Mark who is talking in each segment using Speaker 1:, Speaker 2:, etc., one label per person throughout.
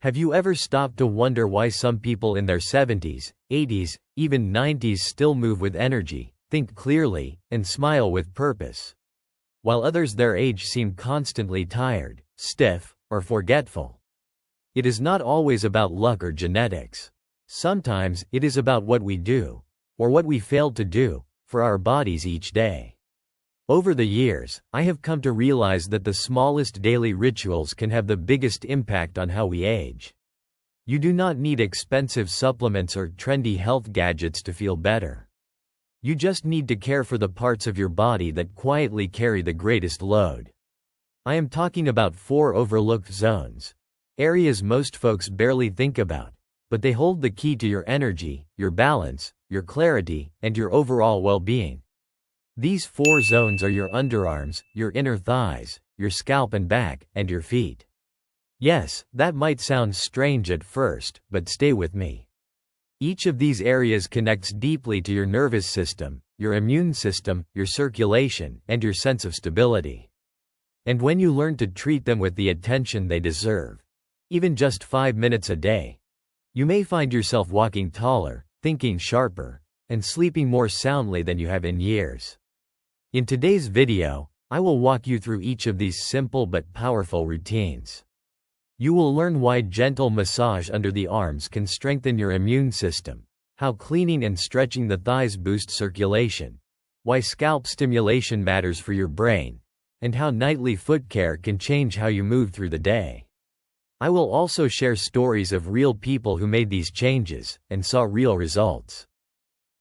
Speaker 1: Have you ever stopped to wonder why some people in their 70s, 80s, even 90s still move with energy, think clearly, and smile with purpose, while others their age seem constantly tired, stiff, or forgetful? It is not always about luck or genetics. Sometimes it is about what we do, or what we fail to do, for our bodies each day. Over the years, I have come to realize that the smallest daily rituals can have the biggest impact on how we age. You do not need expensive supplements or trendy health gadgets to feel better. You just need to care for the parts of your body that quietly carry the greatest load. I am talking about 4 overlooked zones, areas most folks barely think about, but they hold the key to your energy, your balance, your clarity, and your overall well-being. These 4 zones are your underarms, your inner thighs, your scalp and back, and your feet. Yes, that might sound strange at first, but stay with me. Each of these areas connects deeply to your nervous system, your immune system, your circulation, and your sense of stability. And when you learn to treat them with the attention they deserve, even just 5 minutes a day, you may find yourself walking taller, thinking sharper, and sleeping more soundly than you have in years. In today's video, I will walk you through each of these simple but powerful routines. You will learn why gentle massage under the arms can strengthen your immune system, how cleaning and stretching the thighs boost circulation, why scalp stimulation matters for your brain, and how nightly foot care can change how you move through the day. I will also share stories of real people who made these changes and saw real results.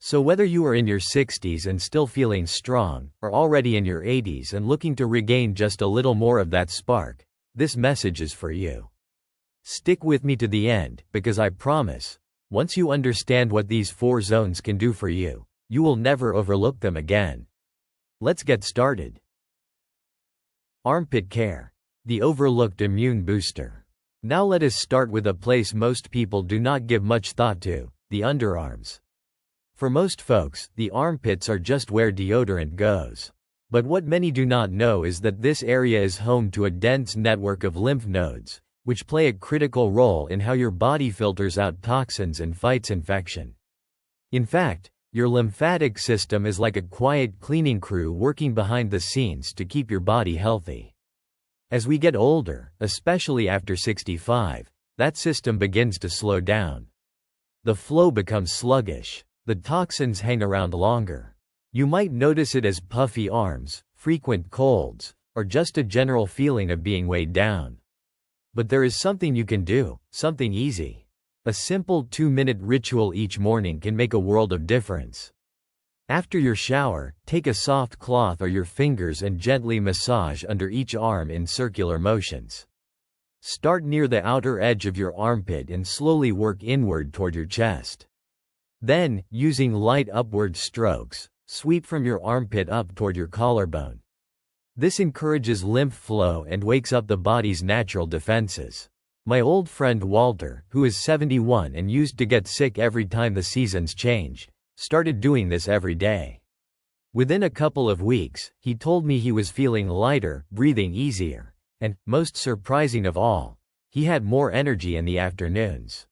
Speaker 1: So whether you are in your 60s and still feeling strong, or already in your 80s and looking to regain just a little more of that spark, this message is for you. Stick with me to the end, because I promise, once you understand what these 4 zones can do for you, you will never overlook them again. Let's get started. Armpit care, the overlooked immune booster. Now let us start with a place most people do not give much thought to, the underarms. For most folks, the armpits are just where deodorant goes. But what many do not know is that this area is home to a dense network of lymph nodes, which play a critical role in how your body filters out toxins and fights infection. In fact, your lymphatic system is like a quiet cleaning crew working behind the scenes to keep your body healthy. As we get older, especially after 65, that system begins to slow down. The flow becomes sluggish. The toxins hang around longer. You might notice it as puffy arms, frequent colds, or just a general feeling of being weighed down. But there is something you can do, something easy. A simple 2-minute ritual each morning can make a world of difference. After your shower, take a soft cloth or your fingers and gently massage under each arm in circular motions. Start near the outer edge of your armpit and slowly work inward toward your chest. Then, using light upward strokes, sweep from your armpit up toward your collarbone. This encourages lymph flow and wakes up the body's natural defenses. My old friend Walter, who is 71 and used to get sick every time the seasons changed, started doing this every day. Within a couple of weeks, he told me he was feeling lighter, breathing easier, and, most surprising of all, he had more energy in the afternoons.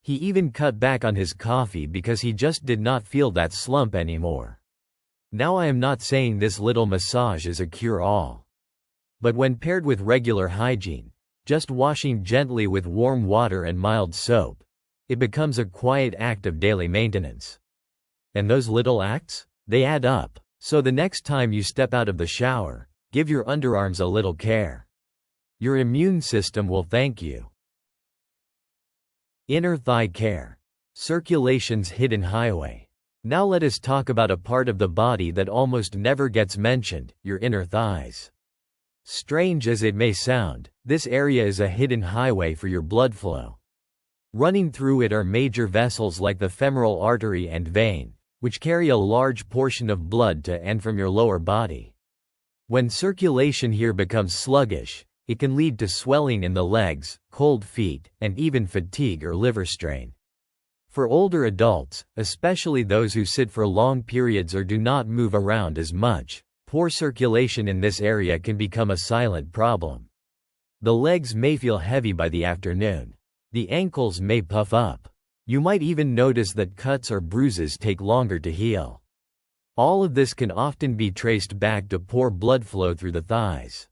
Speaker 1: He even cut back on his coffee because he just did not feel that slump anymore. Now I am not saying this little massage is a cure-all. But when paired with regular hygiene, just washing gently with warm water and mild soap, it becomes a quiet act of daily maintenance. And those little acts? They add up. So the next time you step out of the shower, give your underarms a little care. Your immune system will thank you. Inner thigh care. Circulation's hidden highway. Now let us talk about a part of the body that almost never gets mentioned, your inner thighs. Strange as it may sound, this area is a hidden highway for your blood flow. Running through it are major vessels like the femoral artery and vein, which carry a large portion of blood to and from your lower body. When circulation here becomes sluggish, it can lead to swelling in the legs, cold feet, and even fatigue or liver strain. For older adults, especially those who sit for long periods or do not move around as much, poor circulation in this area can become a silent problem. The legs may feel heavy by the afternoon. The ankles may puff up. You might even notice that cuts or bruises take longer to heal. All of this can often be traced back to poor blood flow through the thighs.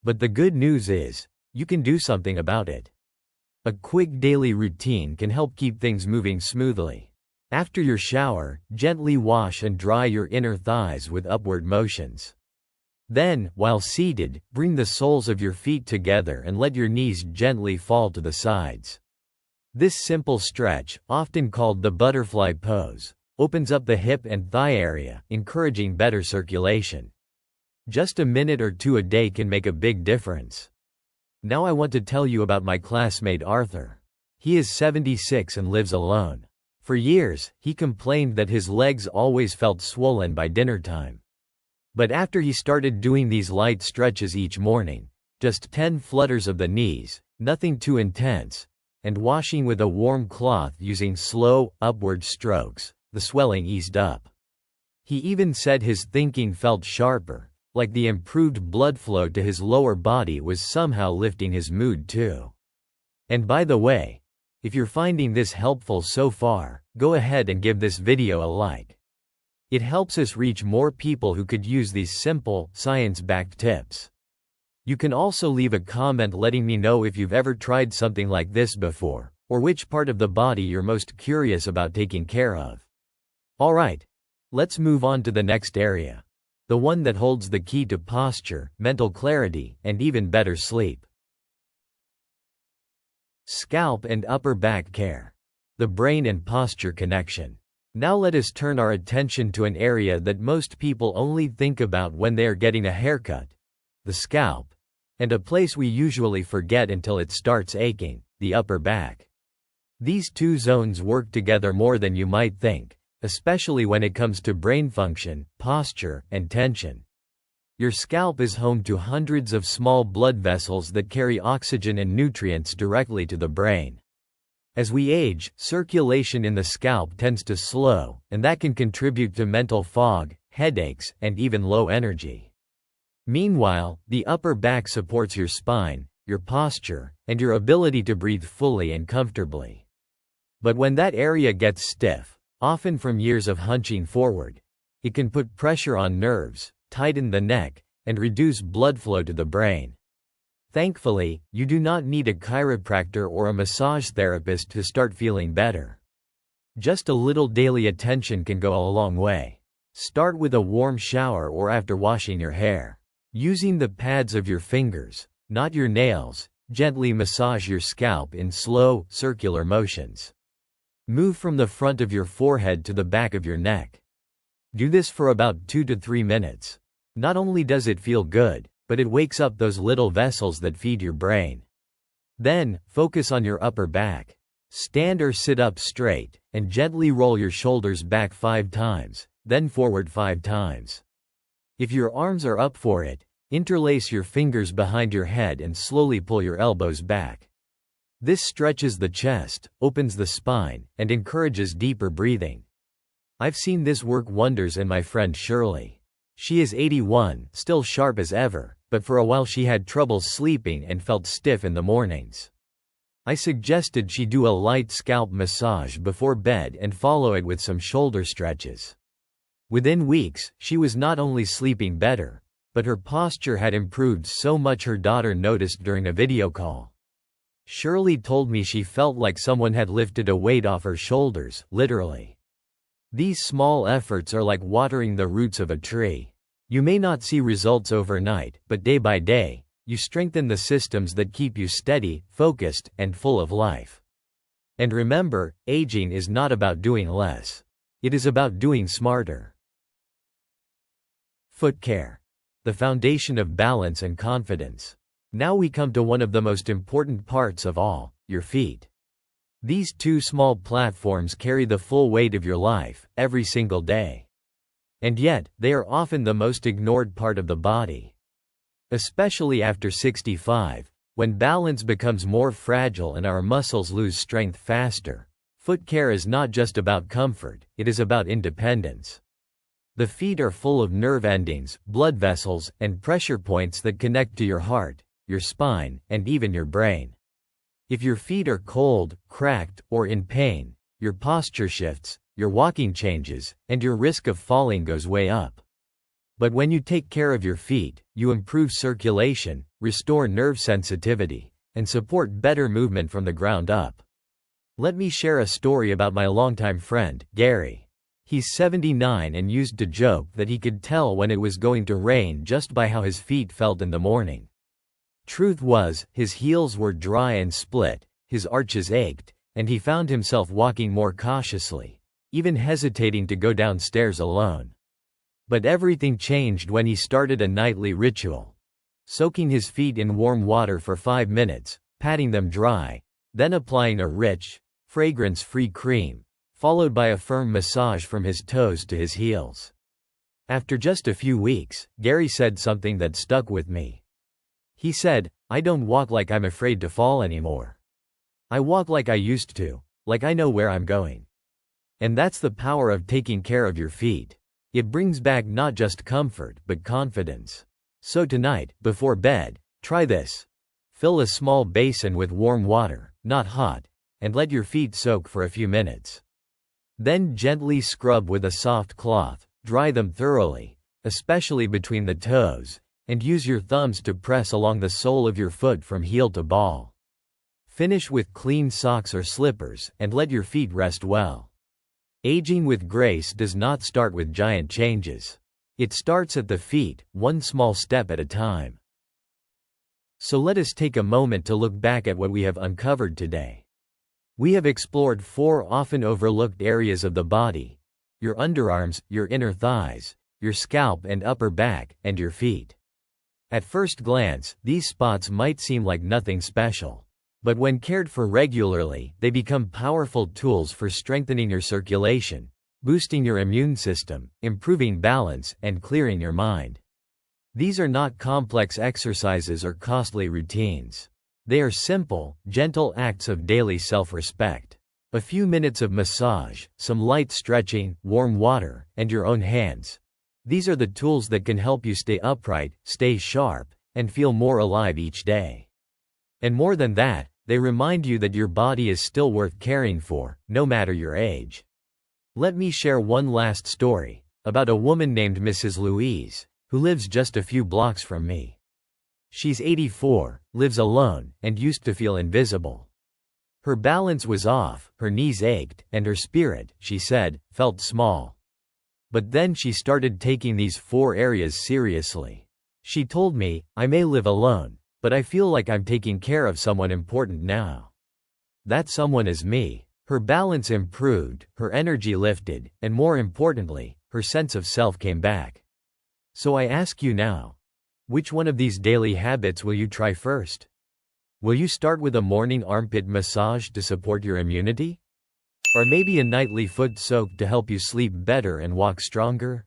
Speaker 1: But the good news is, you can do something about it. A quick daily routine can help keep things moving smoothly. After your shower, gently wash and dry your inner thighs with upward motions. Then, while seated, bring the soles of your feet together and let your knees gently fall to the sides. This simple stretch, often called the butterfly pose, opens up the hip and thigh area, encouraging better circulation. Just a minute or two a day can make a big difference. Now I want to tell you about my classmate Arthur. He is 76 and lives alone. For years, he complained that his legs always felt swollen by dinner time. But after he started doing these light stretches each morning, just 10 flutters of the knees, nothing too intense, and washing with a warm cloth using slow, upward strokes, the swelling eased up. He even said his thinking felt sharper, like the improved blood flow to his lower body was somehow lifting his mood too. And by the way, if you're finding this helpful so far, go ahead and give this video a like. It helps us reach more people who could use these simple, science-backed tips. You can also leave a comment letting me know if you've ever tried something like this before, or which part of the body you're most curious about taking care of. Alright, let's move on to the next area. The one that holds the key to posture, mental clarity, and even better sleep. Scalp and upper back care. The brain and posture connection. Now let us turn our attention to an area that most people only think about when they are getting a haircut. The scalp. And a place we usually forget until it starts aching, the upper back. These two zones work together more than you might think, especially when it comes to brain function, posture, and tension. Your scalp is home to hundreds of small blood vessels that carry oxygen and nutrients directly to the brain. As we age, circulation in the scalp tends to slow, and that can contribute to mental fog, headaches, and even low energy. Meanwhile, the upper back supports your spine, your posture, and your ability to breathe fully and comfortably. But when that area gets stiff, often from years of hunching forward, it can put pressure on nerves, tighten the neck, and reduce blood flow to the brain. Thankfully, you do not need a chiropractor or a massage therapist to start feeling better. Just a little daily attention can go a long way. Start with a warm shower or after washing your hair. Using the pads of your fingers, not your nails, gently massage your scalp in slow, circular motions. Move from the front of your forehead to the back of your neck. Do this for about 2 to 3 minutes. Not only does it feel good, but it wakes up those little vessels that feed your brain. Then, focus on your upper back. Stand or sit up straight, and gently roll your shoulders back 5 times, then forward 5 times. If your arms are up for it, interlace your fingers behind your head and slowly pull your elbows back. This stretches the chest, opens the spine, and encourages deeper breathing. I've seen this work wonders in my friend Shirley. She is 81, still sharp as ever, but for a while she had trouble sleeping and felt stiff in the mornings. I suggested she do a light scalp massage before bed and follow it with some shoulder stretches. Within weeks, she was not only sleeping better, but her posture had improved so much her daughter noticed during a video call. Shirley told me she felt like someone had lifted a weight off her shoulders, literally. These small efforts are like watering the roots of a tree. You may not see results overnight, but day by day, you strengthen the systems that keep you steady, focused, and full of life. And remember, aging is not about doing less. It is about doing smarter. Foot care. The foundation of balance and confidence. Now we come to one of the most important parts of all, your feet. These two small platforms carry the full weight of your life, every single day. And yet, they are often the most ignored part of the body. Especially after 65, when balance becomes more fragile and our muscles lose strength faster. Foot care is not just about comfort, it is about independence. The feet are full of nerve endings, blood vessels, and pressure points that connect to your heart, your spine, and even your brain. If your feet are cold, cracked, or in pain, your posture shifts, your walking changes, and your risk of falling goes way up. But when you take care of your feet, you improve circulation, restore nerve sensitivity, and support better movement from the ground up. Let me share a story about my longtime friend, Gary. He's 79 and used to joke that he could tell when it was going to rain just by how his feet felt in the morning. Truth was, his heels were dry and split, his arches ached, and he found himself walking more cautiously, even hesitating to go downstairs alone. But everything changed when he started a nightly ritual. Soaking his feet in warm water for 5 minutes, patting them dry, then applying a rich, fragrance-free cream, followed by a firm massage from his toes to his heels. After just a few weeks, Gary said something that stuck with me. He said, "I don't walk like I'm afraid to fall anymore. I walk like I used to, like I know where I'm going." And that's the power of taking care of your feet. It brings back not just comfort, but confidence. So tonight, before bed, try this. Fill a small basin with warm water, not hot, and let your feet soak for a few minutes. Then gently scrub with a soft cloth, dry them thoroughly, especially between the toes, and use your thumbs to press along the sole of your foot from heel to ball. Finish with clean socks or slippers, and let your feet rest well. Aging with grace does not start with giant changes. It starts at the feet, one small step at a time. So let us take a moment to look back at what we have uncovered today. We have explored 4 often overlooked areas of the body: your underarms, your inner thighs, your scalp and upper back, and your feet. At first glance, these spots might seem like nothing special. But when cared for regularly, they become powerful tools for strengthening your circulation, boosting your immune system, improving balance, and clearing your mind. These are not complex exercises or costly routines. They are simple, gentle acts of daily self-respect. A few minutes of massage, some light stretching, warm water, and your own hands. These are the tools that can help you stay upright, stay sharp, and feel more alive each day. And more than that, they remind you that your body is still worth caring for, no matter your age. Let me share one last story, about a woman named Mrs. Louise, who lives just a few blocks from me. She's 84, lives alone, and used to feel invisible. Her balance was off, her knees ached, and her spirit, she said, felt small. But then she started taking these 4 areas seriously. She told me, "I may live alone, but I feel like I'm taking care of someone important now. That someone is me." Her balance improved, her energy lifted, and more importantly, her sense of self came back. So I ask you now, which one of these daily habits will you try first? Will you start with a morning armpit massage to support your immunity? Or maybe a nightly foot soak to help you sleep better and walk stronger?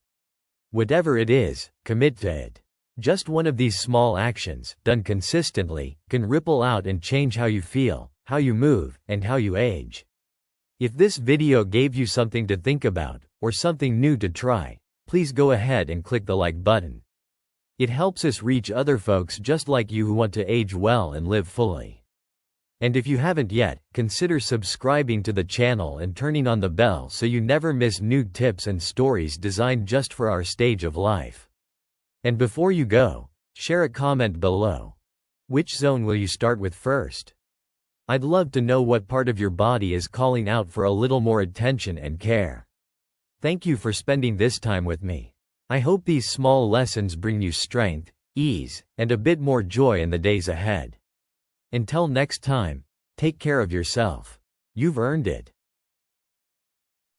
Speaker 1: Whatever it is, commit to it. Just one of these small actions, done consistently, can ripple out and change how you feel, how you move, and how you age. If this video gave you something to think about, or something new to try, please go ahead and click the like button. It helps us reach other folks just like you who want to age well and live fully. And if you haven't yet, consider subscribing to the channel and turning on the bell so you never miss new tips and stories designed just for our stage of life. And before you go, share a comment below. Which zone will you start with first? I'd love to know what part of your body is calling out for a little more attention and care. Thank you for spending this time with me. I hope these small lessons bring you strength, ease, and a bit more joy in the days ahead. Until next time, take care of yourself. You've earned it.